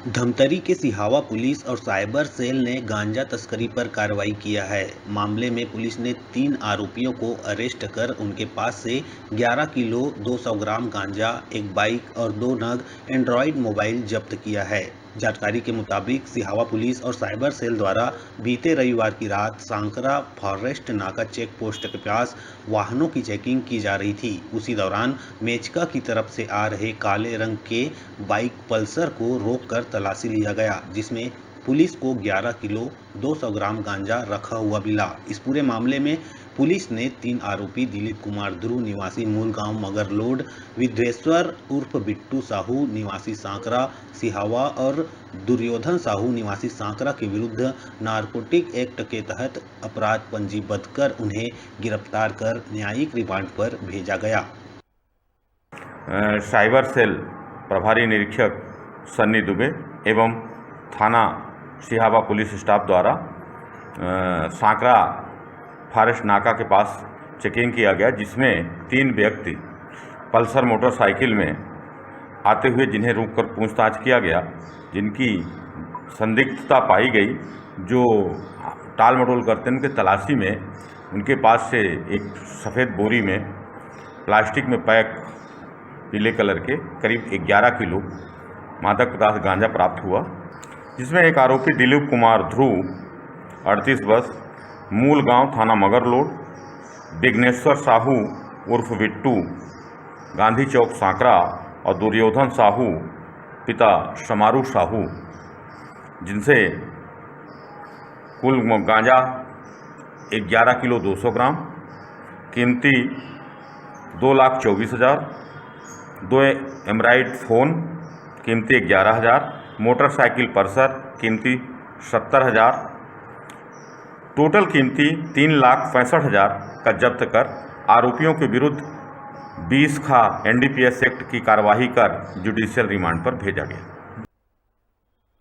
धमतरी के सिहावा पुलिस और cyber cell ने गांजा तस्करी पर कार्रवाई किया है। मामले में पुलिस ने 3 आरोपियों को अरेस्ट कर उनके पास से 11 किलो 200 ग्राम गांजा, एक बाइक और 2 नग एंड्रॉयड मोबाइल जब्त किया है। जानकारी के मुताबिक सिहावा पुलिस और साइबर सेल द्वारा बीते रविवार की रात सांकरा फॉरेस्ट नाका चेक पोस्ट के पास वाहनों की चेकिंग की जा रही थी। उसी दौरान मेचका की तरफ से आ रहे काले रंग के बाइक पल्सर को रोककर तलाशी लिया गया, जिसमें पुलिस को 11 किलो 200 ग्राम गांजा रखा हुआ मिला। इस पूरे मामले में पुलिस ने 3 आरोपी दिलीप कुमार ध्रुव निवासी मूल गांव मगरलोड, विद्वेश्वर उर्फ बिट्टू साहू निवासी सांकरा सिहावा और दुर्योधन साहू निवासी सांकरा के विरुद्ध नारकोटिक एक्ट के तहत अपराध पंजीबद्ध कर उन्हें गिरफ्तार कर न्यायिक रिमांड पर भेजा गया। साइबर सेल प्रभारी निरीक्षक सन्नी दुबे एवं थाना सिहावा पुलिस स्टाफ द्वारा सांकरा फॉरेस्ट नाका के पास चेकिंग किया गया, जिसमें 3 व्यक्ति पल्सर मोटरसाइकिल में आते हुए जिन्हें रोककर पूछताछ किया गया, जिनकी संदिग्धता पाई गई, जो टाल मटोल करते हैं। उनके तलाशी में उनके पास से एक सफ़ेद बोरी में प्लास्टिक में पैक पीले कलर के करीब 11 किलो मादक पदार्थ गांजा प्राप्त हुआ, जिसमें एक आरोपी दिलीप कुमार ध्रुव 38 वर्ष मूल गांव थाना मगरलोड, विघ्नेश्वर साहू उर्फ बिट्टू गांधी चौक सांकरा और दुर्योधन साहू पिता समारू साहू, जिनसे कुल गांजा 11 किलो 200 ग्राम कीमती 2,24,000, 2 एमराइड फ़ोन कीमती 11,000, मोटरसाइकिल पल्सर कीमती 70,000, टोटल कीमती 3,65,000 का जब्त कर आरोपियों के विरुद्ध 20 का NDPS एक्ट की कार्यवाही कर जुडिशियल रिमांड पर भेजा गया।